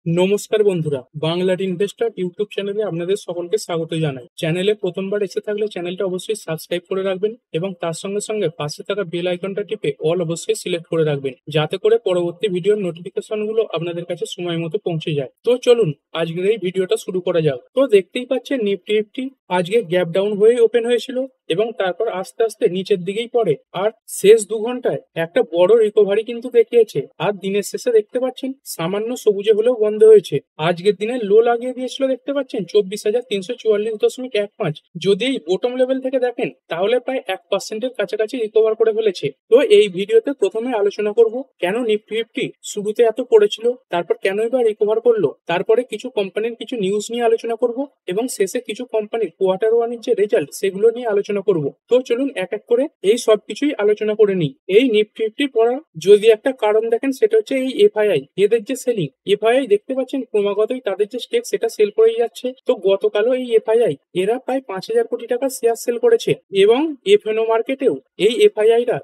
নমস্কার বন্ধুরা, বাংলার ইনভেস্টর ইউটিউব চ্যানেলে আপনাদের সকলকে স্বাগত জানাই। চ্যানেলে প্রথমবার এসে থাকলে চ্যানেলটা অবশ্যই সাবস্ক্রাইব করে রাখবেন এবং তার সঙ্গে সঙ্গে পাশে থাকা বেল আইকনটা টিপে অল অবশ্যই সিলেক্ট করে রাখবেন, যাতে করে পরবর্তী ভিডিওর নোটিফিকেশনগুলো আপনাদের কাছে সময় মতো পৌঁছে যায়। তো চলুন আজকের এই ভিডিওটা শুরু করা যাক। তো দেখতেই পাচ্ছেন নিফটি আজকে গ্যাপ ডাউন হয়ে ওপেন হয়েছিল এবং তারপর আস্তে আস্তে নিচের দিকেই পড়ে, আর শেষ 2 ঘন্টায় একটা বড় রিকভারি কিন্তু দেখিয়েছে। আর দিনের শেষে দেখতে পাচ্ছেন সামান্য সবুজে হলেও বন্ধ হয়েছে। আজকের দিনে লো লাগিয়ে দিয়েছিল, দেখতে পাচ্ছেন 24,344.15। যদি এই বোটম লেভেল থেকে দেখেন তাহলে প্রায় 1%-এর কাছাকাছি রিকভার করে ফেলেছে। তো এই ভিডিওতে প্রথমে আলোচনা করব কেন নিফটি শুরুতে এত পড়েছিল, তারপর কেন এবার রিকভার করলো, তারপরে কিছু কোম্পানির কিছু নিউজ নিয়ে আলোচনা করব এবং শেষে কিছু কোম্পানির কোয়ার্টার 1-এর যে রেজাল্ট সেগুলো নিয়ে আলোচনা করব। তো চলুন এক এক করে এই সব কিছুই আলোচনা করে নিই। এই নিফটি পড়ার যদি একটা কারণ দেখেন সেটা হচ্ছে এই এফআইআই, এদের যে সেলিং। এফআইআই দেখতে পাচ্ছেন ক্রমাগতই তাদের যে স্টেক সেটা সেল করেই যাচ্ছে। তো গতকালও এই এফআইআই এরা প্রায় 5,000 কোটি টাকা শেয়ার সেল করেছে এবং এফএনও মার্কেটেও এই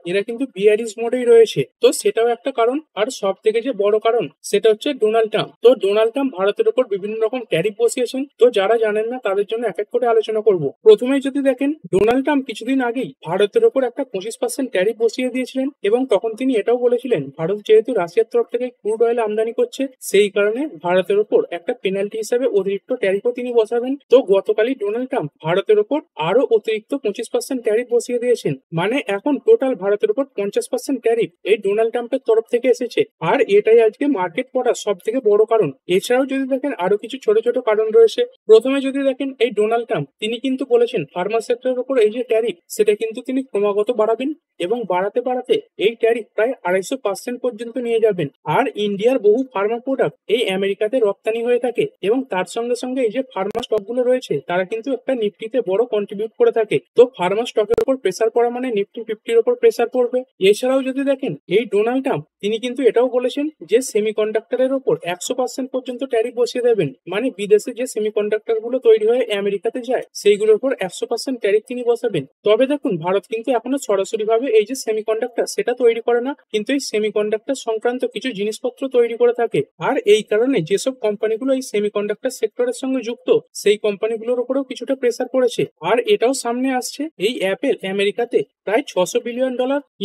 এরা কিন্তু বিয়ারিশ মোডেই রয়েছে। তো সেটাও একটা কারণ। আর সব থেকে যে বড় কারণ সেটা হচ্ছে ডোনাল্ড ট্রাম্প। তো ডোনাল্ড ট্রাম্প ভারতের উপর বিভিন্ন রকম ট্যারিফ বসিয়েছেন। তো যারা জানেন না তাদের জন্য এক এক করে আলোচনা করব। প্রথমে যদি দেখেন, ডোনাল্ড ট্রাম্প কিছুদিন আগেই ভারতের উপর একটা 25% ট্যারিফ বসিয়ে দিয়েছিলেন এবং তখন তিনি এটাও বলেছিলেন ভারত যেহেতু রাশিয়ার তরফ থেকে ক্রুড অয়েল আমদানি করছে সেই কারণে ভারতের উপর একটা পেনাল্টি হিসাবে অতিরিক্ত ট্যারিফও তিনি বসাবেন। তো গতকালই ডোনাল্ড ট্রাম্প ভারতের উপর আরো অতিরিক্ত 25% ট্যারিফ বসিয়ে দিয়েছেন। মানে এখন টোটাল ভারতের উপর 50% ট্যারিফ এই ডোনাল্ড ট্রাম্পের তরফ থেকে এসেছে। আর এটাই আজকে মার্কেট পড়ার সব থেকে বড় কারণ। এছাড়াও যদি দেখেন আরো কিছু ছোট ছোট কারণ রয়েছে। প্রথমে যদি দেখেন এই ডোনাল্ড ট্রাম্প তিনি কিন্তু বলেছেন ফার্মা সেক্টরের উপর এই যে ট্যারিফ সেটা কিন্তু তিনি ক্রমাগত বাড়াবেন এবং বাড়াতে বাড়াতে এই ট্যারিফ প্রায় 250% পর্যন্ত নিয়ে যাবেন। আর ইন্ডিয়ার বহু ফার্মা প্রোডাক্ট এই আমেরিকাতে রপ্তানি হয়ে থাকে এবং তার সঙ্গে সঙ্গে এই যে ফার্মা স্টক গুলো রয়েছে তারা কিন্তু একটা নিফটিতে বড় কন্ট্রিবিউট করে থাকে। তো ফার্মা স্টকের উপর প্রেসার পড়া মানে নিফটি 50-এর উপর প্রেসার পড়বে। এছাড়াও যদি দেখেন এই ডোনাল্ড ট্রাম্প তিনি কিন্তু এটাও বলেছেন যে সেমিকন্ডাক্টরের উপর 100% পর্যন্ত ট্যারিফ বসিয়ে দেবেন। মানে বিদেশে যে সেমিকন্ডাক্টর গুলো তৈরি হয়ে আমেরিকাতে যায় সেইগুলোর উপর 100% ট্যারিফ তিনি বসাবেন। তবে দেখুন ভারত কিন্তু এখনো সরাসরি ভাবে এই যে সেমিকন্ডাক্টর সেটা তৈরি করে না, কিন্তু এই সেমিকন্ডাক্টর সংক্রান্ত কিছু জিনিসপত্র তৈরি করে থাকে। আর এই কারণে যেসব কোম্পানিগুলো এই সেমিকন্ডাক্টর সেক্টরের সঙ্গে যুক্ত সেই কোম্পানিগুলোর উপরেও কিছুটা প্রেসার পড়েছে। আর এটাও সামনে আসছে এই অ্যাপেল আমেরিকাতে প্রায় $600 বিলিয়ন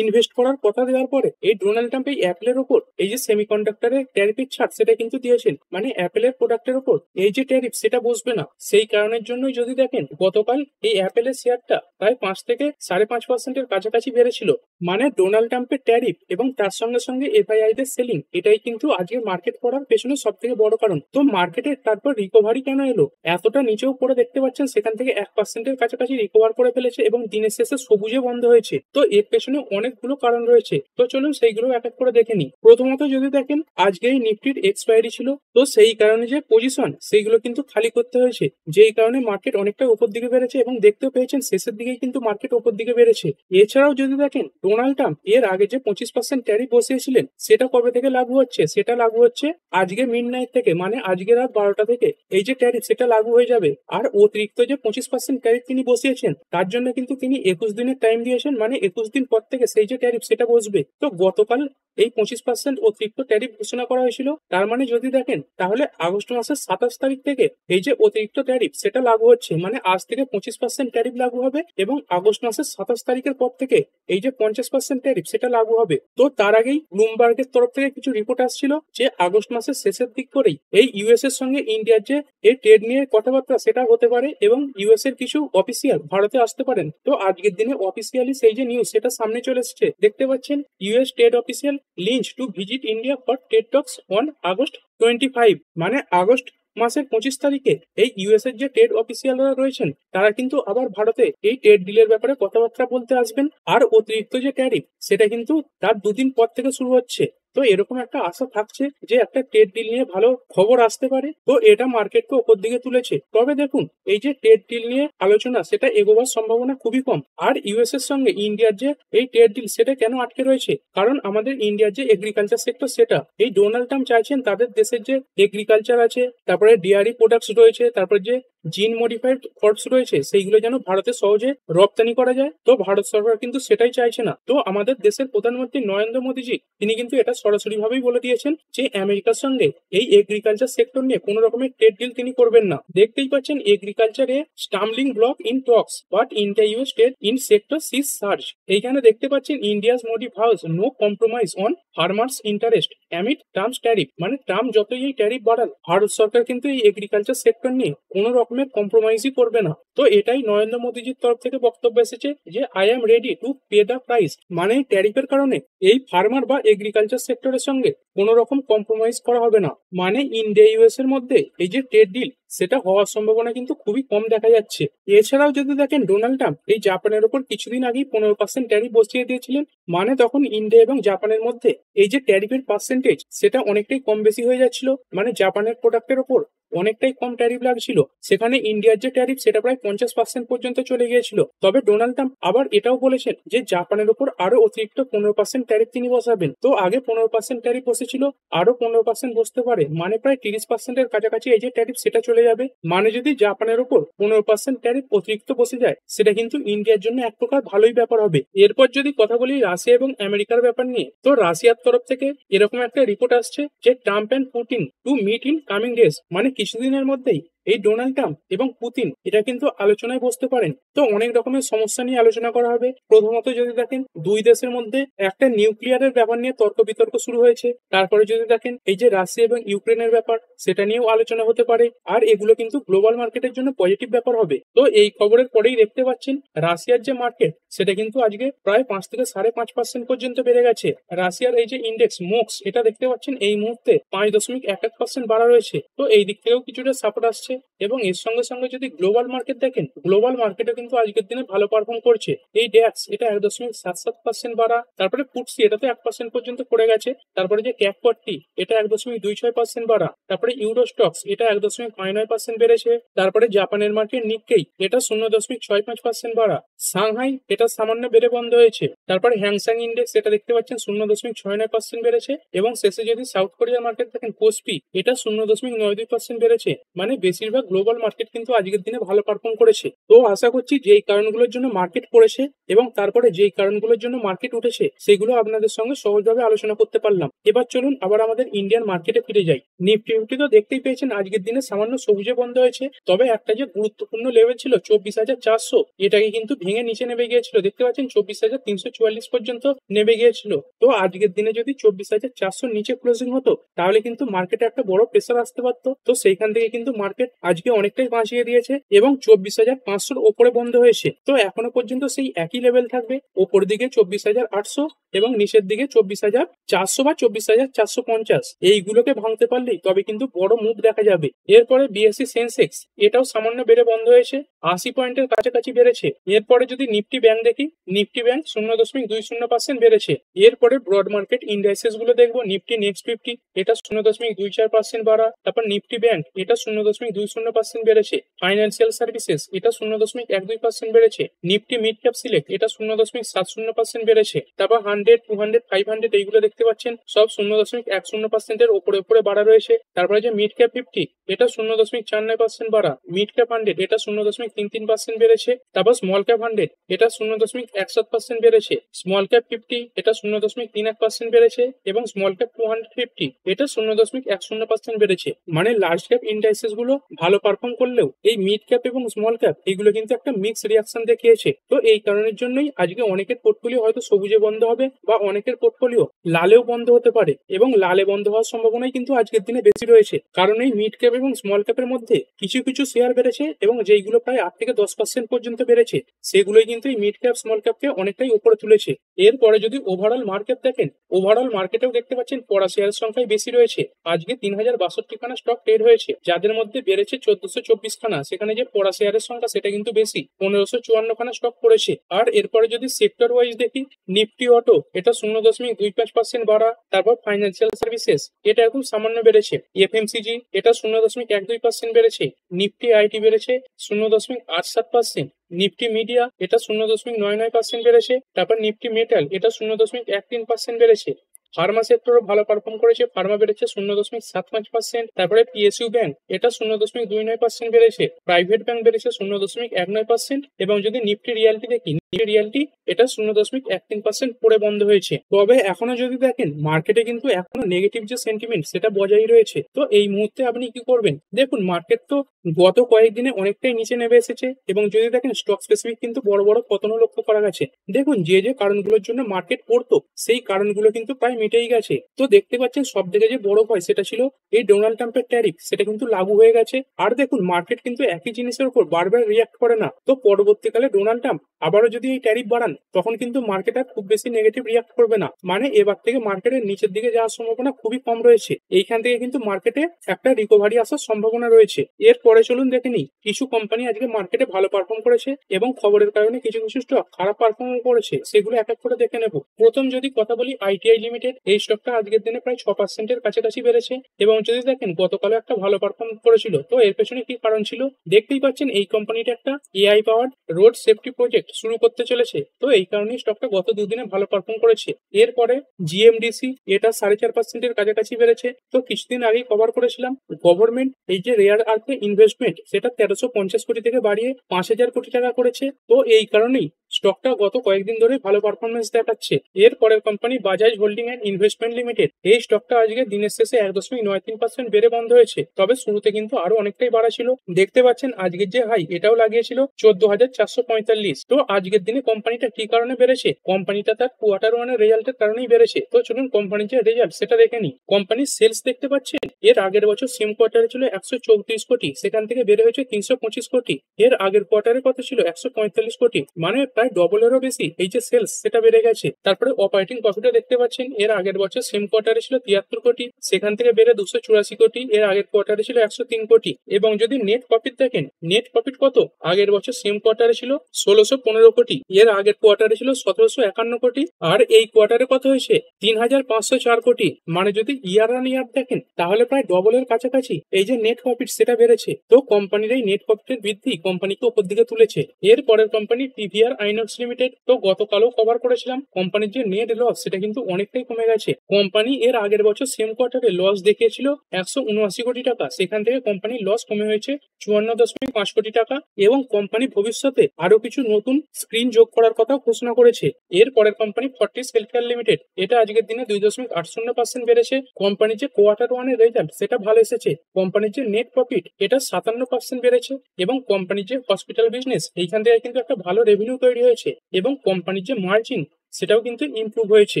ইনভেস্ট করার কথা দেওয়ার পরে এই ডোনাল্ড ট্রাম্প এই অ্যাপেলের উপর এই যে সেমিকন্ডাক্টরের ট্যারিফের ছাড় সেটা কিন্তু দিয়েছেন। মানে অ্যাপেলের প্রোডাক্টের উপর এই যে ট্যারিফ সেটা বসবে না। সেই কারণের জন্যই যদি দেখেন গতকাল এই অ্যাপেলের শেয়ারটা প্রায় 5 থেকে 5.5%-এর কাছাকাছি বেড়েছিল। মানে ডোনাল্ড ট্রাম্পের ট্যারিফ এবং তার সঙ্গে সঙ্গে এফআইআই দের সেলিং এটাই কিন্তু আজকের মার্কেট পড়ার পেছনে সব থেকে বড় কারণ। তো মার্কেটের তারপর রিকভারি কেন এলো, এতটা নিচেও পড়ে দেখতে পাচ্ছেন সেখান থেকে 1%-এর কাছাকাছি রিকভার করে ফেলেছে এবং দিনের শেষে সবুজে বন্ধ হয়েছে। তো এর পেছনে অনেকগুলো কারণ রয়েছে। তো চলুন সেইগুলো এক এক করে দেখে নিই। প্রথমত যদি দেখেন আজকে এই নিফটির এক্সপায়ারি ছিল, তো সেই কারণে যে পজিশন সেইগুলো কিন্তু খালি করতে হয়েছে, যেই কারণে মার্কেট অনেকটা উপর দিকে বেড়েছে এবং দেখতেও পেয়েছেন শেষের দিকেই কিন্তু মার্কেট উপর দিকে বেড়েছে। এছাড়াও যদি দেখেন ডোনাল্ড ট্রাম্প এর আগে যে 25% ট্যারিফ বসিয়েছিলেন সেটা কবে থেকে লাগু হচ্ছে, সেটা লাগু হচ্ছে আজকে মিডনাইট থেকে, মানে আজকে রাত 12টা থেকে এই যে ট্যারিফ সেটা লাগু হয়ে যাবে। আর অতিরিক্ত যে 25% ট্যারিফ তিনি বসিয়েছেন তার জন্য কিন্তু তিনি 21 দিনের টাইম দিয়েছেন। মানে 21 দিন পর থেকে সেই যে ট্যারিফ সেটা বসবে। তো গতকাল এই 25% অতিরিক্ত ট্যারিফ ঘোষণা করা হয়েছিল। তার মানে যদি দেখেন তাহলে আগস্ট মাসের 27 তারিখ থেকে এই যে অতিরিক্ত ট্যারিফ সেটা লাগু হচ্ছে। মানে আজ থেকে 25% ট্যারিফ লাগু হবে এবং আগস্ট মাসের 27 তারিখের পর থেকে এই যে 50% ট্যারিফ সেটা লাগু হবে। তো তার আগেই ব্লুমবার্গের তরফ থেকে কিছু রিপোর্ট আসছিল যে আগস্ট মাসের শেষের দিক করেই এই ইউএস এর সঙ্গে ইন্ডিয়ার যে এই ট্রেড নিয়ে কথাবার্তা সেটা হতে পারে এবং ইউএস এর কিছু অফিসিয়াল ভারতে আসতে পারেন। তো আজকের দিনে অফিসিয়ালি সেই যে নিউজ সেটা সামনে চলে এসেছে। দেখতে পাচ্ছেন US trade official Lynch to visit India for trade Tux on August 25। মানে আগস্ট মাসের 25 তারিখে এই ইউএস এর যে ট্রেড অফিসিয়ালরা রয়েছেন তারা কিন্তু আবার ভারতে এই ট্রেড ডিলের ব্যাপারে কথাবার্তা বলতে আসবেন। আর অতিরিক্ত যে ট্যারিফ সেটা কিন্তু তার 2 দিন পর থেকে শুরু হচ্ছে। তো এরকম একটা আশা থাকছে যে একটা ট্রেড ডিল নিয়ে ভালো খবর আসতে পারে। তো এটা মার্কেটকে ওপর দিকে তুলেছে। তবে দেখুন এই যে ট্রেড ডিল নিয়ে আলোচনা সেটা এগোবার সম্ভাবনা খুবই কম। আর ইউএস এর সঙ্গে ইন্ডিয়ার যে এই ট্রেড ডিল সেটা কেন আটকে রয়েছে, কারণ আমাদের ইন্ডিয়ার যে এগ্রিকালচার সেক্টর সেটা এই ডোনাল্ড ট্রাম্প চাইছেন তাদের দেশের যে এগ্রিকালচার আছে, তারপরে ডেয়ারি প্রোডাক্টস রয়েছে, তারপরে যে জিন মডিফাইড ক্রপস রয়েছে সেইগুলো যেন ভারতে সহজে রপ্তানি করা যায়। তো ভারত সরকার কিন্তু সেটাই চাইছে না। তো আমাদের দেশের প্রধানমন্ত্রী নরেন্দ্র মোদীজি তিনি কিন্তু এটা সরাসরি ভাবেই বলে দিয়েছেন যে আমেরিকার সঙ্গে এই এগ্রিকালচার সেক্টর নিয়ে কোনো রকমের ট্রেড ডিল তিনি করবেন না। দেখতেই পাচ্ছেন এগ্রিকালচারে stumbling block in talks but India US trade in sector sees search. এইখানে দেখতে পাচ্ছেন India's Modi vows no compromise on farmers interest amid Trump's tariff. মানে ট্রাম্প যতই এই ট্যারিফ বাড়ান ভারত সরকার কিন্তু এই এগ্রিকালচার সেক্টর নিয়ে কোনো রকমের কম্প্রোমাইজই করবে না। তো এটাই নরেন্দ্র মোদীজির তরফ থেকে বক্তব্য এসেছে যে I am ready to pay the price. মানে এই ট্যারিফের কারণে এই ফার্মার বা এগ্রিকালচার সেক্টরের সঙ্গে কোনো রকম কম্প্রোমাইজ করা হবে না। মানে ইন্ডিয়া ইউএস এর মধ্যে এই যে ট্রেড ডিল সেটা হওয়ার সম্ভাবনা কিন্তু খুবই কম দেখা যাচ্ছে। এছাড়াও যদি দেখেন ডোনাল্ড ট্রাম্প এই জাপানের উপর কিছুদিন আগেই 15% ট্যারিফ বসিয়ে দিয়েছিলেন। মানে তখন ইন্ডিয়া এবং জাপানের মধ্যে এই যে ট্যারিফের পার্সেন্টেজ সেটা অনেকটাই কম বেশি হয়ে যাচ্ছিল। মানে জাপানের প্রোডাক্টের ওপর অনেকটাই কম ট্যারিফ লাগছিল, সেখানে ইন্ডিয়ার যে ট্যারিফ সেটা প্রায় 50% পর্যন্ত চলে গিয়েছিল। তবে ডোনাল্ড ট্রাম্প আবার এটাও বলেছেন যে জাপানের উপর আরো অতিরিক্ত 15% ট্যারিফ তিনি বসাবেন। তো আগে 15% ট্যারিফ বসেছিল, আরো 15% বসতে পারে, মানে প্রায় 30%-এর কাছাকাছি এই যে ট্যারিফ সেটা চলে যাবে। মানে যদি জাপানের উপর 15% ট্যারিফ অতিরিক্ত বসে যায় সেটা কিন্তু ইন্ডিয়ার জন্য এক প্রকার ভালোই ব্যাপার হবে। এরপর যদি কথা বলি রাশিয়া এবং আমেরিকার ব্যাপার নিয়ে, তো রাশিয়ার তরফ থেকে এরকম একটা রিপোর্ট আসছে যে Trump and Putin to meet in coming days. মানে কিছুদিনের মধ্যেই এই ডোনাল্ড ট্রাম্প এবং পুতিন এটা কিন্তু আলোচনায় বসতে পারেন। তো অনেক রকমের সমস্যা নিয়ে আলোচনা করা হবে। প্রথমত যদি দেখেন দুই দেশের মধ্যে একটা নিউক্লিয়ারের ব্যাপার নিয়ে তর্ক বিতর্ক শুরু হয়েছে। তারপরে যদি দেখেন এই যে রাশিয়া এবং ইউক্রেনের ব্যাপার সেটা নিয়েও আলোচনা হতে পারে। আর এগুলো কিন্তু গ্লোবাল মার্কেটের জন্য পজিটিভ ব্যাপার হবে। তো এই খবরের পরেই দেখতে পাচ্ছেন রাশিয়ার যে মার্কেট সেটা কিন্তু আজকে প্রায় 5 থেকে 5.5% পর্যন্ত বেড়ে গেছে। রাশিয়ার এই যে ইন্ডেক্স মোক্স এটা দেখতে পাচ্ছেন এই মুহূর্তে 5.11% বাড়া রয়েছে। তো এই দিক থেকেও কিছুটা সাপোর্ট আসছে। এবং এর সঙ্গে সঙ্গে যদি গ্লোবাল মার্কেট দেখেন, গ্লোবাল মার্কেটে কিন্তু আজকের দিনে ভালো পারফর্ম করছে। এই ড্যাক্স এটা 1.77% বাড়া, তারপরে ফুটসি এটা তো 1% পর্যন্ত পড়ে গেছে, তারপরে যে ক্যাপ 40 এটা 1.26% বাড়া, তারপরে ইউরোস্টক্স এটা 1.59% বেড়েছে, তারপরে জাপানের মার্কেট নিক্কেই এটা 0.65% বাড়া, সাংহাই এটা সামান্য বেড়ে বন্ধ হয়েছে, তারপরে হ্যাংসাং ইন্ডেক্স এটা দেখতে পাচ্ছেন 0.69% বেড়েছে, এবং শেষে যদি সাউথ কোরিয়ার মার্কেট দেখেন কোসপি এটা 0.92% বেড়েছে। মানে বেশিরভাগ গ্লোবাল মার্কেট কিন্তু আজকের দিনে ভালো পারফর্ম করেছে। তো আশা করছি যেই কারণগুলোর জন্য মার্কেট পড়েছে এবং তারপরে যেই কারণগুলোর জন্য মার্কেট উঠেছে সেগুলো আপনাদের সঙ্গে সহজভাবে আলোচনা করতে পারলাম। এবার চলুন আবার আমাদের ইন্ডিয়ান মার্কেটে ফিরে যাই। নিফটি ফিফটি তো দেখতেই পেয়েছেন আজকের দিনে সামান্য সবুজে বন্ধ হয়েছে। তবে একটা যে গুরুত্বপূর্ণ লেভেল ছিল 24,400 এটাকে কিন্তু ভেঙে নিচে নেমে গিয়েছিল। দেখতে পাচ্ছেন 24,344 পর্যন্ত নেমে গিয়েছিল। তো আজকের দিনে যদি 24,400 নিচে ক্লোজিং হতো তাহলে কিন্তু মার্কেটে একটা বড় প্রেসার আসতে পারতো। তো সেইখান থেকে কিন্তু মার্কেট আজকে অনেকটাই বাঁচিয়ে দিয়েছে এবং 24,500 ওপরে বন্ধ হয়েছে। তো এখনো পর্যন্ত সেই একই লেভেল থাকবে, ওপর দিকে 24,800 এবং নিচের দিকে 24,400 বা 24,450 এইগুলোকে ভাঙতে পারলেই তবে কিন্তু বড় মুভ দেখা যাবে। এরপরে বিএসসি সেন্সেক্স এটাও সামান্য বেড়ে বন্ধ হয়েছে, 80 পয়েন্টের কাছাকাছি বেড়েছে। এরপরে যদি নিফটি ব্যাংক দেখি, নিফটি ব্যাংক 0.20% বেড়েছে। এরপরে ব্রড মার্কেট ইন্ডাইসেস গুলো দেখবো, নিফটি নেক্সট 50 এটা 0.24% বাড়া, তারপর নিফটি ব্যাংক এটা 0.20% বেড়েছে। ফাইন্যান্সিয়াল সার্ভিসেস এটা 0.12% বেড়েছে। নিফটি মিড ক্যাপ সিলেক্ট এটা 0.70% বেড়েছে। তারপর 100, 200, 500 এইগুলো দেখতে পাচ্ছেন সব 0.10% এর উপরে উপরে বাড়া রয়েছে। তারপরে যে মিড ক্যাপ 50 এটা 0.49% বাড়া, মিড ক্যাপ 100 এটা 0.33% বেড়েছে। তারপর স্মল ক্যাপ 100 এটা 0.61% বেড়েছে। স্মল ক্যাপ 50 এটা 0.31% বেড়েছে এবং স্মল ক্যাপ 250 এটা 0.10% বেড়েছে। মানে লার্জ ক্যাপ ইন্ডাইসেস গুলো ভালো পারফর্ম করলেও এই মিড ক্যাপ এবং স্মল ক্যাপ এগুলো কিন্তু একটা মিক্স রিয়াকশন দেখিয়েছে। তো এই কারণের জন্যই আজকে অনেকের পোর্টফোলিও হয়তো সবুজে বন্ধ হবে বা অনেকের পোর্টফোলিও লালেও বন্ধ হতে পারে, এবং লালে বন্ধ হওয়ার সম্ভাবনাই কিন্তু আজকের দিনে বেশি রয়েছে। কারণ এই মিড ক্যাপ এবং স্মল ক্যাপের মধ্যে কিছু কিছু শেয়ার বেড়েছে এবং যেইগুলো প্রায় 8 থেকে 10% পর্যন্ত বেড়েছে সেগুলোই কিন্তু এই মিড ক্যাপ স্মল ক্যাপকে অনেকটাই উপরে তুলেছে। এরপরে যদি ওভারঅল মার্কেট দেখেন, ওভারঅল মার্কেটেও দেখতে পাচ্ছেন পড়া শেয়ার সংখ্যাই বেশি রয়েছে। আজকে 3062 খানা স্টক ট্রেড হয়েছে, যাদের মধ্যে বেড়েছে 1424 খানা, সেখানে যে পড়া শেয়ারের সংখ্যা সেটা কিন্তু বেশি, 1554 খানা স্টক পড়েছে। আর এরপরে যদি সেক্টর ওয়াইজ দেখি, নিফটি অটো এটা 0.25% বাড়া, তারপর ফাইন্যান্সিয়াল সার্ভিসেস এটা একদম সামান্য বেড়েছে, এফএমসিজি এটা 0.12% বেড়েছে, নিফটি আইটি বেড়েছে 0.87%, নিফটি মিডিয়া এটা 0.99% বেড়েছে, তারপর নিফটি মেটাল এটা 0.13% বেড়েছে। ফার্মা সেক্টরও ভালো পারফর্ম করেছে, ফার্মা বেড়েছে 0.75%, তারপরে পিএসইউ ব্যাংক এটা 0.29% বেড়েছে, প্রাইভেট ব্যাংক বেড়েছে 0.19%, এবং যদি নিফটি রিয়ালিটি দেখি, নিফটি রিয়ালিটি এটা 0.13% পড়ে বন্ধ হয়েছে। তবে এখনো যদি দেখেন মার্কেটে কিন্তু এখনো নেগেটিভ যে সেন্টিমেন্ট সেটা বজায় রয়েছে। তো এই মুহূর্তে আপনি কি করবেন? দেখুন মার্কেট তো গত কয়েকদিনে অনেকটাই নিচে নেমে এসেছে, এবং যদি দেখেন স্টক স্পেসিফিক কিন্তু বড় বড় পতনও লক্ষ্য করা গেছে। দেখুন যে যে কারণগুলোর জন্য মার্কেট পড়তো সেই কারণগুলো কিন্তু প্রায় মিটেই গেছে। তো দেখতে পাচ্ছেন সব থেকে যে বড় ভয় সেটা ছিল এই ডোনাল্ড ট্রাম্পের ট্যারিফ, সেটা কিন্তু লাগু হয়ে গেছে। আর দেখুন মার্কেট কিন্তু একই জিনিসের উপর বারবার রিয়াক্ট করে না। তো পরবর্তীকালে ডোনাল্ড ট্রাম্প আবারও যদি এই ট্যারিফ বাড়ান তখন কিন্তু মার্কেট আর খুব বেশি নেগেটিভ রিয়াক্ট করবে না, মানে এবার থেকে মার্কেটের নিচের দিকে যাওয়ার সম্ভাবনা খুবই কম রয়েছে। এইখান থেকে কিন্তু মার্কেটে একটা রিকভারি আসার সম্ভাবনা রয়েছে। এরপরে চলুন দেখে নিই কিছু কোম্পানি আজকে মার্কেটে ভালো পারফর্ম করেছে এবং খবরের কারণে কিছু কিছু স্টক খারাপ পারফর্ম করেছে, সেগুলো এক এক করে দেখে নেব। প্রথম যদি কথা বলি আইটিআই লিমিটেড, এই স্টকটা আজকের দিনে প্রায় 6%-এর কাছাকাছি বেড়েছে, এবং যদি দেখেন গতকালও একটা ভালো পারফর্ম করেছিল। তো এর পেছনে কি কারণ ছিল? দেখতেই পাচ্ছেন এই কোম্পানিটা একটা AI powered road safety project শুরু করতে চলেছে। তো এই কারণেই স্টকটা গত দুদিনে ভালো পারফর্ম করেছে। এরপরে জিএমডিসি এটা 4.5%-এর কাছাকাছি বেড়েছে। তো কিছুদিন আগেই কভার করেছিলাম গভর্নমেন্ট এই যে রেয়ার আর্থে ইনভেস্টমেন্ট সেটা 1350 কোটি থেকে বাড়িয়ে 5000 কোটি টাকা করেছে। তো এই কারণেই স্টকটা গত কয়েকদিন ধরে ভালো পারফরমেন্স দেখাচ্ছে। এর পরের company Bajaj holding and investment limited, এই স্টকটা আজকে দিনের শেষে 1.93% বেড়ে বন্ধ হয়েছে। তবে শুরুতে কিন্তু আরো অনেকটাই বাড়া ছিল। দেখতে পাচ্ছেন আজকের যে হাই এটাও লাগিয়েছিল 14,445। তো আজকের দিনে কোম্পানিটা কি কারণে বেড়েছে? কোম্পানিটা তার কোয়ার্টার ওয়ানের রেজাল্টের কারণেই বেড়েছে। তো চলুন কোম্পানির যে রেজাল্ট সেটা দেখে নিই। কোম্পানির সেলস দেখতে পাচ্ছেন এর আগের বছর সেম কোয়ার্টারে ছিল 134 কোটি, সেখান থেকে বেড়ে হয়েছে 325 কোটি। এর আগের কোয়ার্টারে কত ছিল? 145 কোটি, মানে প্রায় ডবলেরও বেশি এই যে সেলস সেটা বেড়ে গেছে। তারপরে অপারেটিং প্রফিটও দেখতে পাচ্ছেন এর আগের বছর সেম কোয়ার্টারে ছিল 73 কোটি, সেখান থেকে বেড়ে 284 কোটি, এর আগের কোয়ার্টারে ছিল 103 কোটি। এবং যদি নেট প্রফিট দেখেন, নেট প্রফিট কত? আগের বছর সেম কোয়ার্টারে ছিল 1615 কোটি, এর আগের কোয়ার্টারে ছিল 1751 কোটি, আর এই কোয়ার্টারে কত হয়েছে? 3504 কোটি। মানে যদি ইয়ার অন ইয়ার দেখেন তাহলে প্রায় ডবলের কাছাকাছি এই যে নেট প্রফিট সেটা বেড়েছে। তো কোম্পানির এই নেট প্রফিটের বৃদ্ধি কোম্পানিকে উপর দিকে তুলেছে। এর পরের কোম্পানি টিভিআর আইনক্স লিমিটেড, তো গতকালও কভার করেছিলাম কোম্পানির যে নেট লস সেটা কিন্তু অনেকটাই কমে গেছে। কোম্পানি এর আগের বছর সেম কোয়ার্টারে লস দেখিয়েছিল 179 কোটি টাকা, সেখান থেকে কোম্পানির লস কমে হয়েছে 54.5 কোটি টাকা, এবং কোম্পানি ভবিষ্যতে আরো কিছু নতুন স্ক্রিন যোগ করার কথা ঘোষণা করেছে। এর পরের কোম্পানি ফর্টিস হেলথকেয়ার লিমিটেড, এটা আজকের দিনে 2.80% বেড়েছে। কোম্পানির যে কোয়ার্টার ওয়ানের রেজাল্ট সেটা ভালো এসেছে। কোম্পানির যে নেট প্রফিট এটা 57% বেড়েছে, এবং কোম্পানির যে হসপিটাল বিজনেস এইখান থেকে কিন্তু একটা ভালো রেভিনিউ তৈরি হয়েছে, এবং কোম্পানির যে মার্জিন সেটাও কিন্তু ইমপ্রুভ হয়েছে।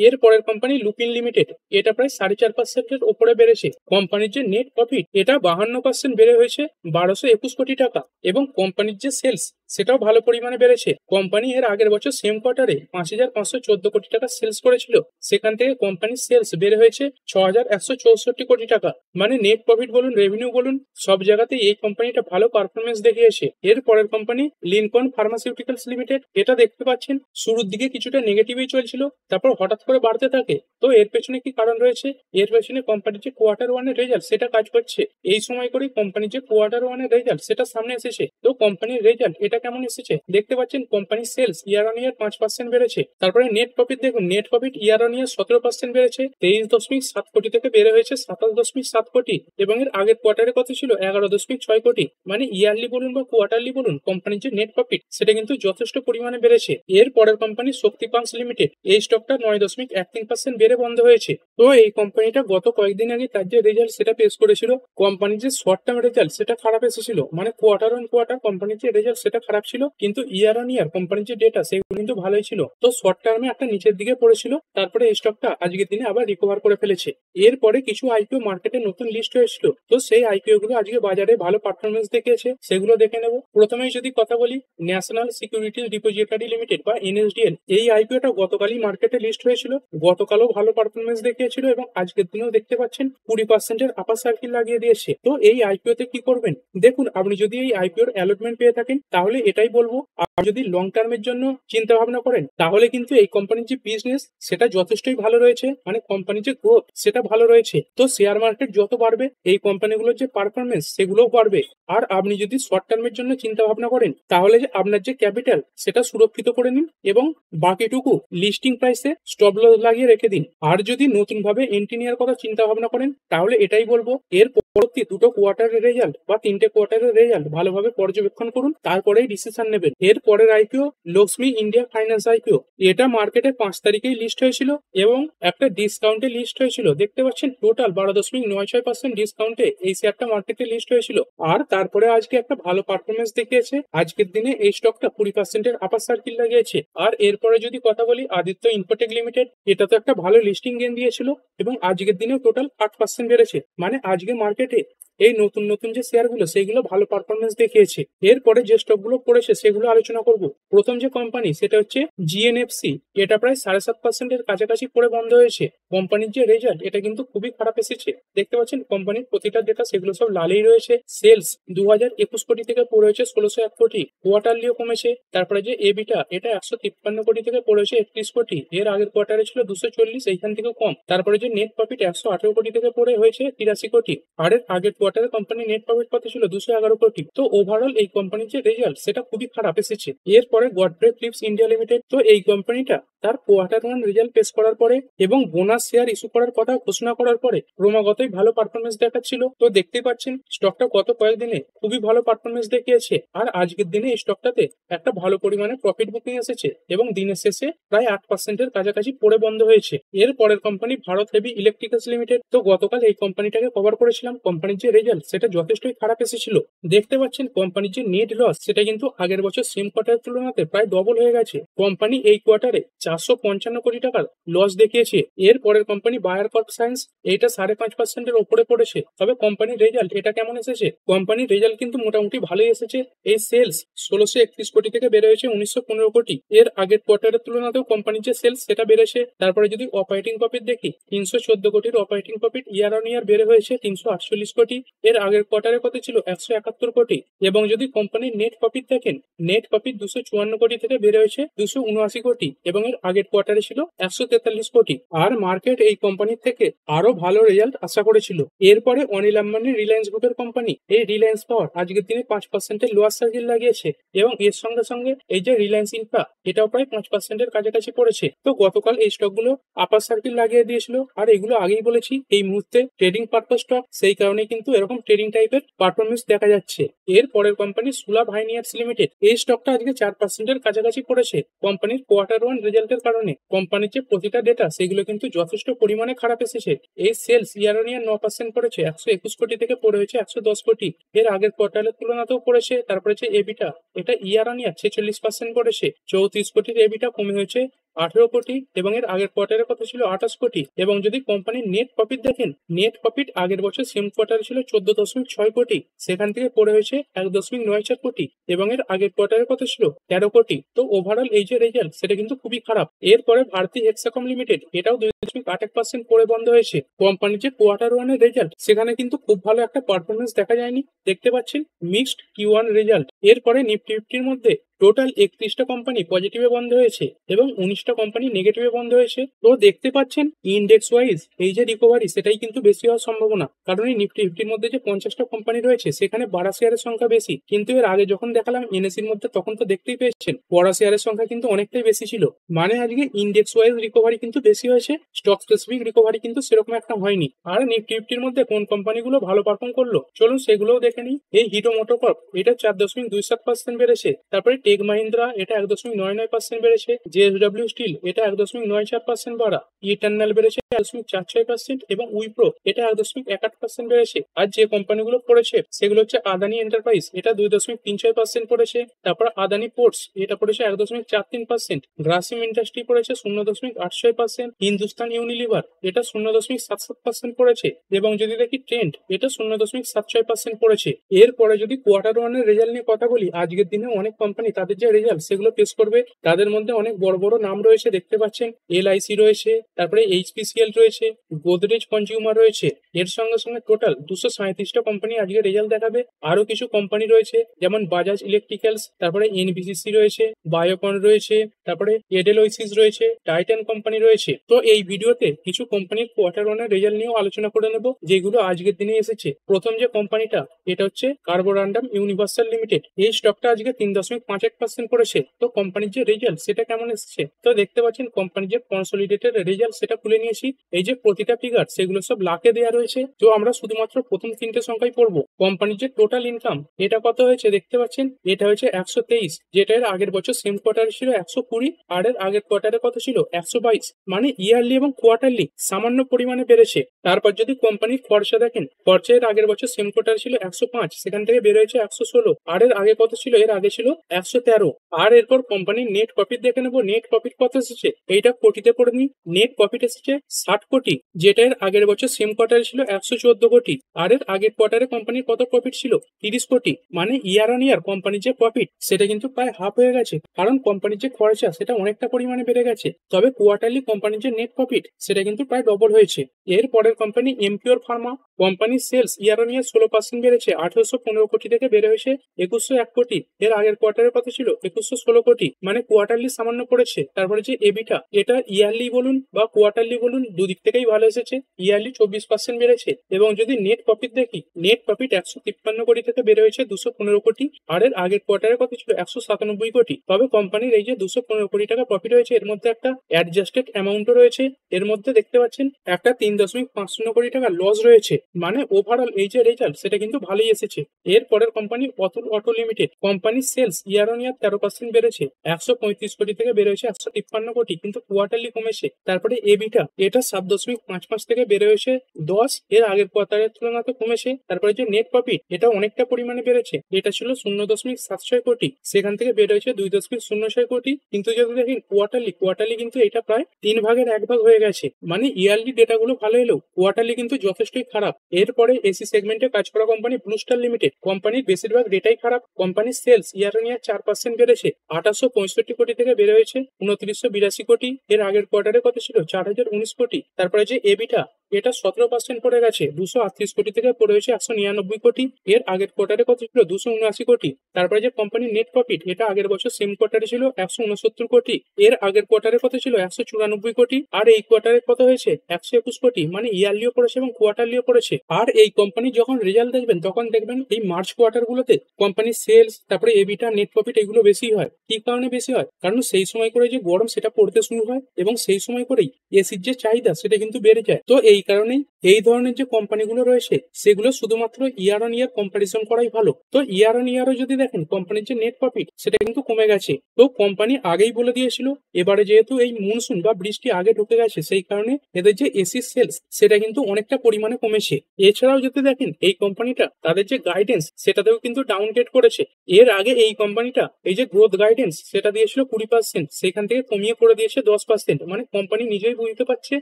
এর পরের কোম্পানি লুপিন লিমিটেড, এটা প্রায় 4.5%-এর উপরে বেড়েছে। কোম্পানির যে নেট প্রফিট এটা 52% বেড়ে হয়েছে 1221 কোটি টাকা, এবং কোম্পানির যে সেলস সেটাও ভালো পরিমাণে বেড়েছে। কোম্পানি এর আগের বছর সেম কোয়ার্টারে 5514 কোটি টাকা সেলস করেছিল, সেখান থেকে কোম্পানির সেলস বেড়ে হয়েছে 6164 কোটি টাকা। মানে নেট প্রফিট বলুন, রেভিনিউ বলুন, সব জায়গাতেই এই কোম্পানিটা ভালো পারফরমেন্স দেখিয়েছে। এর পরের কোম্পানি লিনকন ফার্মাসিউটিক্যালস লিমিটেড, এটা দেখতে পাচ্ছেন শুরুর দিকে কিছুটা নেগেটিভই চলছিল, তারপর হঠাৎ করে বাড়তে থাকে। তো এর পেছনে কি কারণ রয়েছে? এর পেছনে কোম্পানির যে কোয়ার্টার ওয়ানের রেজাল্ট সেটা কাজ করছে। এই সময় করে কোম্পানির যে কোয়ার্টার ওয়ানের রেজাল্ট সেটা সামনে এসেছে। তো কোম্পানির রেজাল্ট এটা কেমন এসেছে দেখতে পাচ্ছেন, কোম্পানির সেলস ইয়ার অন ইয়ার 5% বেড়েছে। তারপরে নেট প্রফিট দেখুন, নেট প্রফিট ইয়ার অন ইয়ার 17% বেড়েছে, 23.7 কোটি থেকে বেড়ে হয়েছে 27.7 কোটি, এবং এর আগের কোয়ার্টারে কত ছিল? 11.6 কোটি। মানে ইয়ারলি বলুন বা কোয়ার্টারলি বলুন, কোম্পানির যে নেট প্রফিট সেটা কিন্তু যথেষ্ট পরিমাণে বেড়েছে। এর পরের কোম্পানি শক্তি পাম্পস লিমিটেড, এই স্টকটা 9.13% বেড়ে বন্ধ হয়েছে। তো এই কোম্পানিটা গত কয়েকদিন আগে তার যে রেজাল্ট সেটা পেশ করেছিল। কোম্পানির যে শর্ট টার্ম রেজাল্ট সেটা খারাপ এসেছিল, মানে কোয়ার্টার অন কোয়ার্টার কোম্পানির যে রেজাল্ট সেটা খারাপ ছিল, কিন্তু ইয়ার অন ইয়ার কোম্পানির যে ডেটা সেগুলো কিন্তু ভালোই ছিল। তো শর্ট টার্মে একটা নিচের দিকে পড়েছিল, তারপরে এই স্টকটা আজকের দিনে আবার রিকভার করে ফেলেছে। এরপরে কিছু আইপিও মার্কেটে নতুন লিস্ট হয়েছিল, তো সেই আইপিও গুলো আজকে বাজারে ভালো পারফরমেন্স দেখিয়েছে, সেগুলো দেখে নেব। প্রথমেই যদি কথা বলি ন্যাশনাল সিকিউরিটিজ ডিপোজিটরি লিমিটেড বা এনএসডিএল, এই আইপিওটা গতকালই মার্কেটে লিস্ট হয়েছিল, গতকালও ভালো পারফরমেন্স দেখিয়েছিল, এবং আজকের দিনেও দেখতে পাচ্ছেন 20%-এর আপার সার্কিল লাগিয়ে দিয়েছে। তো এই আইপিওতে কি করবেন? দেখুন আপনি যদি এই আইপিওর অ্যালটমেন্ট পেয়ে থাকেন তাহলে এটাই বলবো। আর যদি লং টার্মের জন্য চিন্তা ভাবনা করেন তাহলে কিন্তু এই কোম্পানির যে বিজনেস সেটা যথেষ্টই ভালো রয়েছে, মানে কোম্পানির যে গ্রোথ সেটা ভালো রয়েছে। তো শেয়ার মার্কেট যত বাড়বে এই কোম্পানিগুলোর যে পারফরমেন্স সেগুলোও বাড়বে। আর আপনি যদি শর্ট টার্মের জন্য চিন্তা ভাবনা করেন তাহলে যে আপনার যে ক্যাপিটাল সেটা সুরক্ষিত করে নিন, এবং বাকিটুকু যতটুকু লিস্টিং প্রাইসে স্টপ লস লাগিয়ে রেখে দিন। আর যদি নতুন ভাবে এন্ট্রি নেওয়ার কথা চিন্তা ভাবনা করেন তাহলে এটাই বলবো, এর পরবর্তী দুটো কোয়ার্টারের রেজাল্ট বা তিনটে কোয়ার্টারের রেজাল্ট ভালোভাবে পর্যবেক্ষণ করুন, তারপরেই ডিসিশন নেবেন। এর পরের IPO Lakshmi India finance IPO, এটা মার্কেটে 5 তারিখেই লিস্ট হয়েছিল এবং একটা ডিসকাউন্টে লিস্ট হয়েছিল। দেখতে পাচ্ছেন টোটাল 12.96% ডিসকাউন্টে এই শেয়ারটা মার্কেটে লিস্ট হয়েছিল। আর তারপরে আজকে একটা ভালো পারফরমেন্স দেখিয়েছে। আজকের দিনে এই স্টকটা 20% আপার সার্কিল লাগিয়েছে। আর এরপরে যদি কথা বলি আদিত্য ইনফোটেক লিমিটেড, এটা তো একটা ভালো লিস্টিং গেইন দিয়েছিল এবং আজকের দিনেও টোটাল 8% বেড়েছে। মানে আজকে মার্কেটে এই নতুন নতুন যে শেয়ারগুলো সেগুলো ভালো পারফরমেন্স দেখিয়েছে। এরপরে যে স্টকগুলো পড়েছে সেগুলো আলোচনা করব। প্রথম যে কোম্পানি সেটা হচ্ছে জিএনএফসি, এটা প্রায় 7.5%-এর কাছাকাছি পড়ে বন্ধ হয়েছে। কোম্পানির যে রেজাল্ট এটা কিন্তু খুবই খারাপ এসেছে। দেখতে পাচ্ছেন কোম্পানির প্রতিটা ডেটা সেগুলো সব লালেই রয়েছে। সেলস 2021 কোটি থেকে পড়ে হয়েছে 1601 কোটি, কোয়ার্টারলিও কমেছে। তারপরে যে এবিটা, এটা 153 কোটি থেকে পড়ে হয়েছে 31 কোটি, এর আগের কোয়ার্টারে ছিল 240, এইখান থেকেও কম। তারপরে যে নেট প্রফিট 118 কোটি থেকে পড়ে হয়েছে 83 কোটি, আর এর আগের কোয়ার্টারে কোম্পানি নেট প্রফিট কত ছিল 211 কোটি। তো ওভারঅল এই কোম্পানির যে রেজাল্ট সেটা খুবই খারাপ এসেছে। এরপরে গডফ্রে ফিলিপস ইন্ডিয়া লিমিটেড, তো এই কোম্পানিটা তার কোয়ার্টার 1 রেজাল্ট পেশ করার পরে এবং বোনাস শেয়ার ইস্যু করার কথা ঘোষণা করার পরে ক্রমাগতই ভালো পারফরমেন্স দেখাচ্ছিল। তো দেখতেই পাচ্ছেন স্টকটা গত কয়েকদিনে খুবই ভালো পারফরমেন্স দেখিয়েছে। আর আজকের দিনে এই স্টকটাতে একটা ভালো পরিমাণে প্রফিট বুকিং এসেছে এবং দিনের শেষে প্রায় 8%-এর কাছাকাছি পড়ে বন্ধ হয়েছে। এর পরের company Bharat heavy electricals limited, তো গতকাল এই কোম্পানিটাকে কভার করেছিলাম। কোম্পানির যে রেজাল্ট সেটা যথেষ্টই খারাপ এসেছিল। দেখতে পাচ্ছেন কোম্পানির যে নেট লস সেটা কিন্তু আগের বছর সেম কোয়ার্টারের তুলনাতে প্রায় ডবল হয়ে গেছে। কোম্পানি এই কোয়ার্টারে 455 কোটি টাকার লস দেখিয়েছে। এর পরের কোম্পানি বায়ার কর্প সায়েন্স, এইটা 5.5%-এর ওপরে পড়েছে। তবে কোম্পানির রেজাল্ট এটা কেমন এসেছে? কোম্পানির রেজাল্ট কিন্তু মোটামুটি ভালোই এসেছে। এই সেলস 1631 কোটি থেকে বেড়ে হয়েছে 1915 কোটি, এর আগের কোয়ার্টারের তুলনাতেও কোম্পানির যে সেলস সেটা বেড়েছে। তারপরে যদি অপারেটিং প্রফিট দেখি 314 কোটির অপারেটিং প্রফিট ইয়ার অন ইয়ার বেড়ে হয়েছে 348 কোটি, এর আগের কোয়ার্টারে কত ছিল 171 কোটি। এবং যদি কোম্পানির নেট প্রফিট দেখেন, নেট প্রফিট 254 কোটি থেকে বেড়ে হয়েছে 279 কোটি এবং এর আগের কোয়ার্টারে ছিল 143 কোটি। আর মার্কেট এই কোম্পানির থেকে আরো ভালো রেজাল্ট আশা করেছিল। এরপরে অনিল আম্বানির রিলায়েন্স গ্রুপের কোম্পানি, এই রিলায়েন্স পাওয়ার আজকের দিনে 5%-এর লোয়ার সার্কিল লাগিয়েছে এবং এর সঙ্গে সঙ্গে এই যে রিলায়েন্স ইনফ্রা, এটাও প্রায় 5%-এর কাছাকাছি পড়েছে। তো গতকাল এই স্টকগুলো আপার সার্কিল লাগিয়ে দিয়েছিল। আর এগুলো আগেই বলেছি এই মুহূর্তে ট্রেডিং পারপাস স্টক, সেই কারণে কিন্তু এরকম ট্রেডিং টাইপের পারফরমেন্স দেখা যাচ্ছে। এর পরের কোম্পানি সুলা ভাইনিয়ার্স লিমিটেড, এই স্টকটা আজকে 4%-এর কাছাকাছি পড়েছে কোম্পানির কোয়ার্টার 1 রেজাল্টের কারণে। কোম্পানির যে প্রতিটা ডেটা সেগুলো কিন্তু যথেষ্ট পরিমাণে খারাপ এসেছে। এই সেলস ইয়ার অন ইয়ার 9% পড়েছে, 121 কোটি থেকে পড়ে হয়েছে 110 কোটি, এর আগের কোয়ার্টারের তুলনাতেও পড়েছে। তারপরে যে এবিটা, এটা ইয়ার অন ইয়ার 46% পড়েছে, 34 কোটির এবিটা কমে হয়েছে 18 কোটি এবং এর আগের কোয়ার্টারের কথা ছিল 28 কোটি। এবং যদি কোম্পানির নেট প্রফিট দেখেন, নেট প্রফিট আগের বছর সেম কোয়ার্টারে ছিল 14.6 কোটি, সেখান থেকে পড়ে হয়েছে 1.94 কোটি এবং এর আগের কোয়ার্টারের কথা ছিল 13 কোটি। তো ওভারঅল এই যে রেজাল্ট সেটা কিন্তু খুবই খারাপ। এরপরে ভারতী হেক্সাকম লিমিটেড, এটাও 2.81% পড়ে বন্ধ হয়েছে। কোম্পানির যে কোয়ার্টার 1 এর রেজাল্ট সেখানে কিন্তু খুব ভালো একটা পারফরমেন্স দেখা যায়নি। দেখতে পাচ্ছেন মিক্সড Q1 রেজাল্ট। এরপরে নিফটি 50-র মধ্যে টোটাল 31টা কোম্পানি পজিটিভে বন্ধ হয়েছে এবং 19টা কোম্পানি নেগেটিভে বন্ধ হয়েছে। তো দেখতে পাচ্ছেন ইন্ডেক্স ওয়াইজ এই যে রিকভারি সেটাই কিন্তু বেশি হওয়ার সম্ভাবনা, কারণ এই নিফটি 50-র মধ্যে যে 50টা কোম্পানি রয়েছে সেখানে বাড়া শেয়ারের সংখ্যা বেশি। কিন্তু এর আগে যখন দেখালাম এনএসির মধ্যে তখন তো দেখতেই পেয়েছেন পড়া শেয়ারের সংখ্যা কিন্তু অনেকটাই বেশি ছিল। মানে আজকে ইন্ডেক্স ওয়াইজ রিকভারি কিন্তু বেশি হয়েছে, স্টক স্পেসিফিক রিকভারি কিন্তু সেরকম একটা হয়নি। আর নিফটি 50-র মধ্যে কোন কোম্পানিগুলো ভালো পারফর্ম করলো চলুন সেগুলোও দেখে নিই। এই হিরো মোটোকর্প, এটা 4.27% বেড়েছে। তারপরে টেক মাহিন্দ্রা, এটা 1.99% বেড়েছে। জেএসডব্লিউ স্টিল, এটা 1.94% বাড়া। ইটার্নাল বেড়েছে 1.46% এবং উইপ্রো, এটা 1.18% বেড়েছে। আর যে কোম্পানিগুলো পড়েছে সেগুলো হচ্ছে আদানি এন্টারপ্রাইজ, এটা 2.36% পড়েছে। তারপর আদানি পোর্টস, এটা পড়েছে 1.43%। গ্রাসিম ইন্ডাস্ট্রি পড়েছে 0.86%। হিন্দুস্তান ইউনিলিভার, এটা 0.77% পড়েছে। এবং যদি দেখি ট্রেন্ড, এটা 0.76% পড়েছে। এরপরে যদি কোয়ার্টার 1 এর রেজাল্ট নিয়ে কথা বলি, আজকের দিনে অনেক কোম্পানি তাদের যে রেজাল্ট সেগুলো পেশ করবে। তাদের মধ্যে অনেক বড় বড় নাম রয়েছে, দেখতে পাচ্ছেন এলআইসি রয়েছে, তারপরে এইচপিসিএল রয়েছে, গোদরেজ কনজিউমার রয়েছে। এর সঙ্গে সঙ্গে টোটাল 237টা কোম্পানি আজকে রেজাল্ট দেখাবে। আরো কিছু কোম্পানি রয়েছে যেমন বাজাজ ইলেকট্রিক্যালস, তারপরে এনবিসিসি রয়েছে, বায়োকন রয়েছে, তারপরে এডেলওইসিস রয়েছে, টাইটান কোম্পানি রয়েছে। তো এই ভিডিওতে কিছু কোম্পানির কোয়ার্টার 1 এর রেজাল্ট নিয়েও আলোচনা করে নেব, যেগুলো আজকের দিনে এসেছে। প্রথম যে কোম্পানিটা, এটা হচ্ছে কার্বোরান্ডাম ইউনিভার্সাল লিমিটেড। এই স্টকটা আজকে 3.5 1% পড়েছে। তো কোম্পানির যে রেজাল্ট সেটা কেমন এসেছে, তো দেখতে পাচ্ছেন কোম্পানির যে কনসলিডেটেড রেজাল্ট সেটা খুলে নিয়েছি। এই যে প্রতিটা ফিগার সেগুলো সব লাখে দেওয়া রয়েছে, তো আমরা শুধুমাত্র প্রথম তিনটে সংখ্যাই পড়বো। কোম্পানির যে টোটাল ইনকাম এটা কত হয়েছে দেখতে পাচ্ছেন, এটা হয়েছে 123, যেটা এর আগের বছর সেম কোয়ার্টারে ছিল 120, আর এর আগের কোয়ার্টারে কত ছিল 122। মানে ইয়ারলি এবং কোয়ার্টারলি সামান্য পরিমাণে বেড়েছে। তারপর যদি কোম্পানির খরচা দেখেন, খরচা এর আগের বছর সেম কোয়ার্টার ছিল 105, সেখান থেকে বের হয়েছে 116, আর এর আগে কত ছিল, এর আগে ছিল 113। আর এরপর কোম্পানির নেট প্রফিট দেখে নেবো, নেট প্রফিট কত এসেছে এইটা কোটিতে পড়ে নি। নেট প্রফিট এসেছে 60 কোটি, যেটা এর আগের বছর সেম কোয়ার্টারে ছিল 114 কোটি, আর এর আগের কোয়ার্টারে কোম্পানির কত প্রফিট ছিল 30 কোটি। মানে ইয়ার অন ইয়ার কোম্পানির যে প্রফিট সেটা কিন্তু প্রায় হাফ হয়ে গেছে, কারণ কোম্পানির যে খরচা সেটা অনেকটা পরিমাণে বেড়ে গেছে। তবে কোয়ার্টারলি কোম্পানির যে নেট প্রফিট সেটা কিন্তু প্রায় ডবল হয়েছে। এর পরের কোম্পানি এমপিওর ফার্মা, কোম্পানির সেলস ইয়ার অন ইয়ার 16% বেড়েছে, 1815 কোটি থেকে বেড়ে হয়েছে 2101 কোটি। এর আগের কোয়ার্টারে কত ছিল 2116 কোটি, মানে কোয়ার্টারলি সামান্য পড়েছে। তারপরে যে এবিটা, এটা ইয়ারলি বলুন বা কোয়ার্টারলি বলুন দুদিক থেকেই ভালো এসেছে, ইয়ারলি 24% বেড়েছে। এবং যদি নেট প্রফিট দেখি, নেট প্রফিট 153 কোটি থেকে বেড়ে হয়েছে 215 কোটি, আর এর আগের কোয়ার্টারে কত ছিল 197 কোটি। তবে কোম্পানির এই যে 215 কোটি টাকা প্রফিট হয়েছে, এর মধ্যে একটা অ্যাডজাস্টেড অ্যামাউন্টও রয়েছে। এর মধ্যে দেখতে পাচ্ছেন একটা 3.50 কোটি টাকা লস রয়েছে। মানে ওভারঅল এই যে রেজাল্ট সেটা কিন্তু ভালোই এসেছে। এর পরের কোম্পানি অতুল অটো লিমিটেড, কোম্পানির সেলস ইয়ার অন ইয়ার 13% বেড়েছে, 135 কোটি থেকে বেড়ে হয়েছে 153 কোটি, কিন্তু কোয়ার্টারলি কমেছে। তারপরে এবিটা, এটা 7.55 থেকে বেড়ে হয়েছে 10, এর আগের কোয়ার্টারের তুলনাতে কমেছে। তারপরে যে নেট প্রফিট, এটা অনেকটা পরিমাণে বেড়েছে, এটা ছিল 0.76 কোটি, সেখান থেকে বেড়ে হয়েছে 2.06 কোটি। কিন্তু যদি দেখেন কোয়ার্টারলি কিন্তু এটা প্রায় 3/1 হয়ে গেছে। মানে ইয়ারলি ডেটাগুলো ভালো এলেও কোয়ার্টারলি কিন্তু যথেষ্টই খারাপ। এরপরে এসি সেগমেন্টে কাজ করা কোম্পানি ব্লু স্টার লিমিটেড, কোম্পানির বেশিরভাগ ডেটাই খারাপ। কোম্পানির সেলস ইয়ার অন ইয়ার 4% বেড়েছে, 2865 কোটি থেকে বেড়ে হয়েছে 2982 কোটি। এর আগের কোয়ার্টারে কত ছিল 4019 কোটি। তারপরে যে এবিটা, এটা 17% পড়ে গেছে, 238 কোটি থেকে পড়ে হয়েছে 199 কোটি। এর আগের কোয়ার্টারে কত ছিল 279 কোটি। তারপরে যে কোম্পানির নেট প্রফিট, এটা আগের বছর সেম কোয়ার্টারে ছিল 169 কোটি, এর আগের কোয়ার্টারে কত ছিল 194 কোটি, আর এই কোয়ার্টারে কত হয়েছে 121 কোটি। মানে ইয়ারলিও পড়েছে এবং কোয়ার্টারলিও পড়েছে। আর এই কোম্পানি যখন রেজাল্ট দেখবেন তখন দেখবেন এই মার্চ কোয়ার্টার গুলোতে কোম্পানির সেলস, তারপরে এবিটা, নেট প্রফিট এগুলো বেশি হয়। কি কারণে বেশি হয়? কারণ সেই সময় করে যে গরম সেটা পড়তে শুরু হয়, এবং সেই সময় করেই এসির যে চাহিদা সেটা কিন্তু বেড়ে যায়। তো এই কারণেই এই ধরনের যে কোম্পানিগুলো রয়েছে সেগুলো শুধুমাত্র ইয়ার অন ইয়ার কম্পারিজন করাই ভালো। তো ইয়ার অন ইয়ারও যদি দেখেন কোম্পানির যে নেট প্রফিট সেটা কিন্তু কমে গেছে। তো কোম্পানি আগেই বলে দিয়েছিল এবারে যেহেতু এই মনসুন বা বৃষ্টি আগে ঢুকে গেছে, সেই কারণে এদের যে এসি সেলস সেটা কিন্তু অনেকটা পরিমাণে কমেছে। এছাড়াও যদি দেখেন এই কোম্পানিটা তাদের যে গাইডেন্স সেটাতেও কিন্তু ডাউনগ্রেড করেছে। এর আগে এই কোম্পানিটা এই যে গ্রোথ গাইডেন্স সেটা দিয়েছিল 20%, সেখান থেকে কমিয়ে করে দিয়েছে 10%। মানে কোম্পানি নিজেই বুঝতে পারছে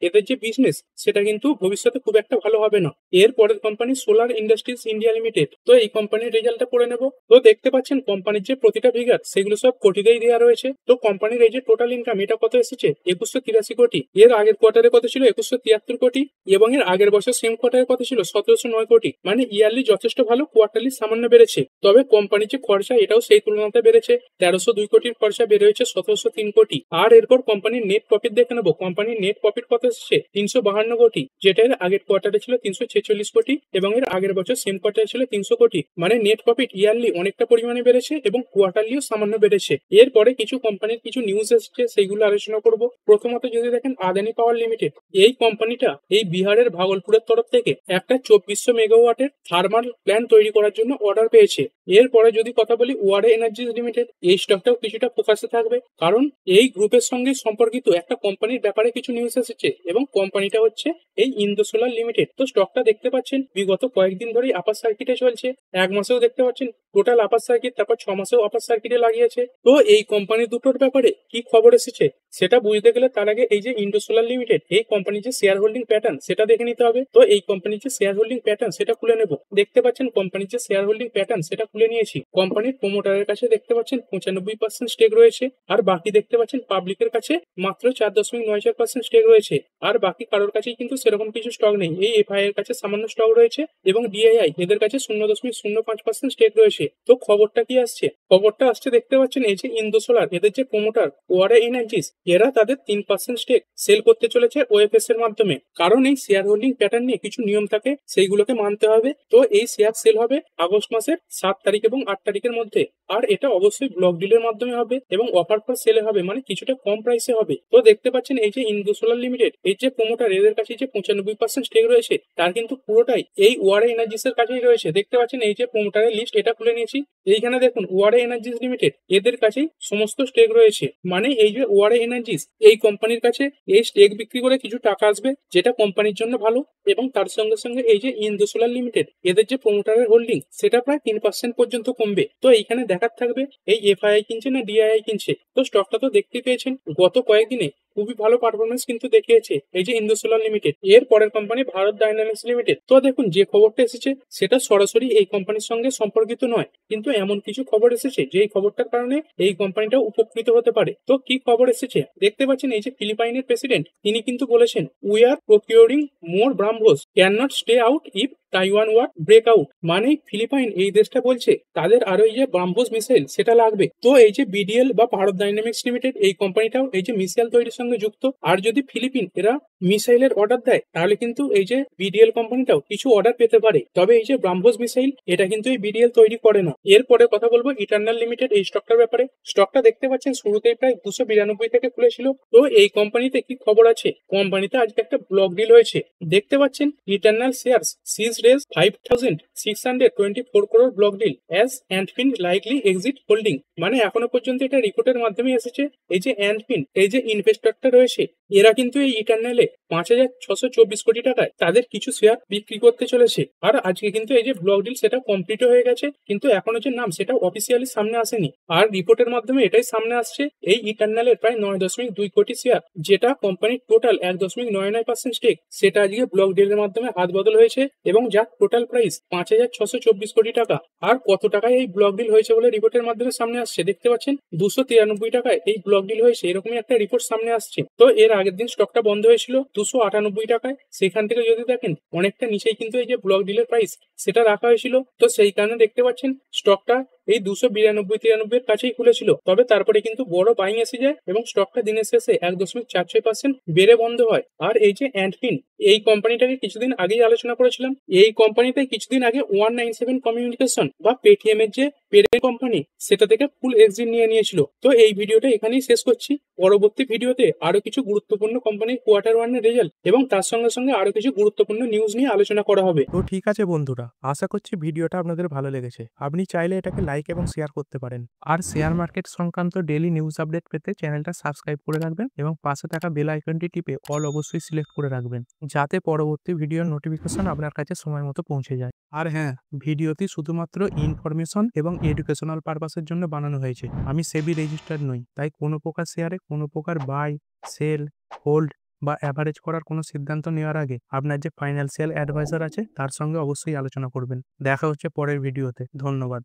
এদের যে বিজনেস সেটা কিন্তু ভবিষ্যতে খুব একটা ভালো হবে না। এর পরের company solar industries India limited. তো এই কোম্পানির রেজাল্টটা পড়ে নেব। তো দেখতে পাচ্ছেন কোম্পানির যে প্রতিটা ফিগার সেগুলো সব কোটিতেই দেওয়া রয়েছে। তো কোম্পানির এই যে টোটাল ইনকাম এটা কত এসেছে 2183 কোটি, এর আগের কোয়ার্টারে কত ছিল 2173 কোটি, এবং এর আগের বছর সেম কোয়ার্টারে কত ছিল 1709 কোটি। মানে ইয়ারলি যথেষ্ট ভালো, কোয়ার্টারলি সামান্য বেড়েছে। তবে কোম্পানির যে খরচা এটাও সেই তুলনাতে বেড়েছে, 1302 কোটির খরচা বেড়ে হয়েছে 1703 কোটি। আর এরপর কোম্পানির নেট প্রফিট দেখে নেবো। কোম্পানির নেট প্রফিট কত এসেছে 352 কোটি, যেটা এর আগের কোয়ার্টারে ছিল 346 কোটি, এবং এর আগের বছর সেম কোয়ার্টারে ছিল 300 কোটি। মানে নেট প্রফিট ইয়ারলি অনেকটা পরিমাণে বেড়েছে এবং কোয়ার্টারলিও সামান্য বেড়েছে। এরপরে কিছু কোম্পানির কিছু নিউজ এসেছে, সেইগুলো আলোচনা করব। প্রথমত যদি দেখেন আদানি পাওয়ার লিমিটেড, এই কোম্পানিটা এই বিহারের ভাগলপুরের তরফ থেকে একটা 2400 মেগাওয়াটের থার্মাল প্ল্যান্ট তৈরি করার জন্য অর্ডার পেয়েছে। এরপরে যদি কথা বলি ওয়ারে এনার্জিজ লিমিটেড, এই স্টকটাও কিছুটা ফোকাসে থাকবে, কারণ এই গ্রুপের সঙ্গে সম্পর্কিত একটা কোম্পানির ব্যাপারে কিছু নিউজ এসেছে, এবং কোম্পানিটা হচ্ছে এই ইন্দো সোলার লিমিটেড। তো স্টকটা দেখতে পাচ্ছেন বিগত কয়েকদিন ধরেই আপার সার্কিটে চলছে, এক মাসেও দেখতে পাচ্ছেন টোটাল আপার সার্কিট, তারপর 6 মাসেও আপার সার্কিটে লাগিয়েছে। তো এই কোম্পানি দুটোর ব্যাপারে কি খবর এসেছে সেটা বুঝতে গেলে তার আগে এই যে ইন্ডো সোলার লিমিটেড এই কোম্পানির যে শেয়ার হোল্ডিং প্যাটার্ন সেটা দেখে নিতে হবে। তো এই কোম্পানির যে শেয়ার হোল্ডিং প্যাটার্ন সেটা খুলে নেব। দেখতে পাচ্ছেন কোম্পানির যে শেয়ার হোল্ডিং প্যাটার্ন সেটা খুলে নিয়েছি। কোম্পানির প্রমোটারের কাছে দেখতে পাচ্ছেন 95% স্টেক রয়েছে, আর বাকি দেখতে পাচ্ছেন পাবলিকের কাছে মাত্র 4.94% স্টেক রয়েছে। আর বাকি কারোর কাছেই কিন্তু সেরকম কিছু স্টক নেই, এই এফআই এর কাছে সামান্য স্টক রয়েছে এবং ডিআইআই এদের কাছে 0.05% স্টেক রয়েছে। তো খবরটা কি আসছে? খবরটা আসছে দেখতে পাচ্ছেন এই যে ইন্দোসোলার এদের যে প্রমোটার ওয়ারে এনার্জিস এরা তাদের 3% স্টেক সেল করতে চলেছে ওএফএস এর মাধ্যমে। কারণ এই শেয়ার হোল্ডিং প্যাটার্ন নিয়ে কিছু নিয়ম থাকে, সেইগুলোকে মানতে হবে। তো এই শেয়ার সেল হবে আগস্ট মাসের 7 তারিখ এবং 8 তারিখের মধ্যে। আর এটা অবশ্যই ব্লক ডিলের মাধ্যমে হবে এবং অফার ফর সেলে হবে, মানে কিছুটা কম প্রাইসে হবে। তো দেখতে পাচ্ছেন এই যে ইন্দোসোলার লিমিটেড এই যে প্রমোটার এদের কাছে যে 95% স্টেক রয়েছে তার কিন্তু পুরোটাই এই ওয়ারে এনার্জিস এর কাছেই রয়েছে। দেখতে পাচ্ছেন এই যে প্রমোটারের লিস্ট এটা খুলে নিয়েছি, এইখানে দেখুন ওয়ারে এনার্জিস লিমিটেড এদের কাছেই সমস্ত স্টেক রয়েছে। মানে এই যে ওয়ারে এনার্জিস এই কোম্পানির কাছে এই স্টেক বিক্রি করে কিছু টাকা আসবে যেটা কোম্পানির জন্য ভালো, এবং তার সঙ্গে সঙ্গে এই যে ইন্দোসোলার লিমিটেড এদের যে প্রমোটারের হোল্ডিং সেটা প্রায় 3% পর্যন্ত কমবে। তো এইখানে দেখার থাকবে এই এফআইআই কিনছে না ডিআইআই কিনছে। তো স্টকটা তো দেখতে পেয়েছেন গত কয়েকদিনে খুবই ভালো পারফরমেন্স কিন্তু দেখিয়েছে এই যে ইন্দোসোলার লিমিটেড। এর পরের কোম্পানি ভারত ডাইনামিক্স লিমিটেড। তো দেখুন যে খবরটা এসেছে সেটা সরাসরি এই কোম্পানির সঙ্গে সম্পর্কিত নয়, কিন্তু এমন কিছু খবর এসেছে যেই খবরটার কারণে এই কোম্পানিটা উপকৃত হতে পারে। তো কি খবর এসেছে দেখতে পাচ্ছেন এই যে ফিলিপাইনের প্রেসিডেন্ট তিনি কিন্তু বলেছেন we are procuring more BrahMos can not stay out if Taiwan war break out. মানে ফিলিপাইন এই দেশটা বলছে তাদের আরো এই যে ব্রাহ্মোস মিসাইল সেটা লাগবে। তো এই যে বিডিএল বা ভারত ডাইনামিক্স লিমিটেড এই কোম্পানিটাও এই যে মিসাইল তৈরির সঙ্গে যুক্ত। আর যদি ফিলিপিন এরা মিসাইলের অর্ডার দেয় তাহলে কিন্তু এই যে বিডিএল কোম্পানিটাও কিছু অর্ডার পেতে পারে। তবে এই যে ব্রাহ্মোস মিসাইল এটা কিন্তু এই বিডিএল তৈরি করে না। এরপরে কথা বলবো ইটার্নাল লিমিটেড এই স্টকটার ব্যাপারে। স্টকটা দেখতে পাচ্ছেন শুরুতেই প্রায় 292 থেকে খুলেছিল। তো এই কোম্পানিতে কি খবর আছে? কোম্পানিতে আজকে একটা ব্লক ডিল হয়েছে। দেখতে পাচ্ছেন Eternal shares sees raise 5624 crore block deal as Antfin likely exit holding. মানে এখনো পর্যন্ত এটা রিপোর্টের মাধ্যমে এসেছে এই যে অ্যান্ডফিন এই যে ইনভেস্টরটা রয়েছে এরা কিন্তু এই ইটার্নালে 5624 কোটি টাকায় তাদের কিছু শেয়ার বিক্রি করতে চলেছে। আর আজকে কিন্তু এই যে ব্লক ডিল সেটা কমপ্লিট হয়ে গেছে, কিন্তু এখনো যে নাম সেটা অফিসিয়ালি সামনে আসেনি। আর রিপোর্টের মাধ্যমে এটাই সামনে আসছে এই ইটার্নালের প্রায় 9.2 কোটি শেয়ার, যেটা কোম্পানির টোটাল 1.99% স্টেক, সেটা আজকে ব্লক ডিলের মাধ্যমে হাত বদল হয়েছে এবং যার টোটাল প্রাইস 5624 কোটি টাকা। আর কত টাকায় এই ব্লক ডিল হয়েছে বলে রিপোর্টের মাধ্যমে সামনে আসছে দেখতে পাচ্ছেন 293 টাকায় এই ব্লক ডিল হয়েছে, এরকমই একটা রিপোর্ট সামনে আসছে। তো এর আগের দিন স্টকটা বন্ধ হয়েছিল 298 টাকায়, সেখান থেকে যদি দেখেন অনেকটা নিচেই কিন্তু এই যে ব্লক ডিলের প্রাইস সেটা রাখা হয়েছিল। তো সেই কারণে দেখতে পাচ্ছেন স্টকটা এই 292-93 এর কাছেই খুলেছিল, তবে তারপরে কিন্তু বড় বাইং এসে যায় এবং স্টকটা দিনের শেষে 1.46% বেড়ে বন্ধ হয়। আর এই যে অ্যান্ডফিন এই কোম্পানিটাকে কিছুদিন আগেই আলোচনা করেছিলাম। এই কোম্পানিতে কিছুদিন আগে 197 কমিউনিকেশন বা পেটিএম এর যে পেরেন্ট কোম্পানি সেটা থেকে ফুল এক্সিট নিয়ে নিয়েছিল। তো এই ভিডিওটা এখানেই শেষ করছি। পরবর্তী ভিডিওতে আরো কিছু গুরুত্বপূর্ণ কোম্পানির কোয়ার্টার ওয়ানের রেজাল্ট এবং তার সঙ্গে সঙ্গে আরো কিছু গুরুত্বপূর্ণ নিউজ নিয়ে আলোচনা করা হবে। তো ঠিক আছে বন্ধুরা, আশা করছি ভিডিওটা আপনাদের ভালো লেগেছে। আপনি চাইলে এটাকে লাইক এবং শেয়ার করতে পারেন। আর শেয়ার মার্কেট সংক্রান্ত ডেইলি নিউজ আপডেট পেতে চ্যানেলটা সাবস্ক্রাইব করে রাখবেন এবং পাশে থাকা বেল আইকনটি টিপে অল অবশ্যই সিলেক্ট করে রাখবেন, যাতে পরবর্তী ভিডিওর নোটিফিকেশন আপনার কাছে সময় মতো পৌঁছে যায়। আর হ্যাঁ, ভিডিওটি শুধুমাত্র ইনফরমেশন এবং এডুকেশনাল পারপাসের জন্য বানানো হয়েছে। আমি সেবি রেজিস্টার্ড নই, তাই কোনো প্রকার শেয়ারে কোনো প্রকার বাই, সেল, হোল্ড বা অ্যাভারেজ করার কোনো সিদ্ধান্ত নেওয়ার আগে আপনার যে ফাইন্যান্সিয়াল অ্যাডভাইজার আছে তার সঙ্গে অবশ্যই আলোচনা করবেন। দেখা হচ্ছে পরের ভিডিওতে। ধন্যবাদ।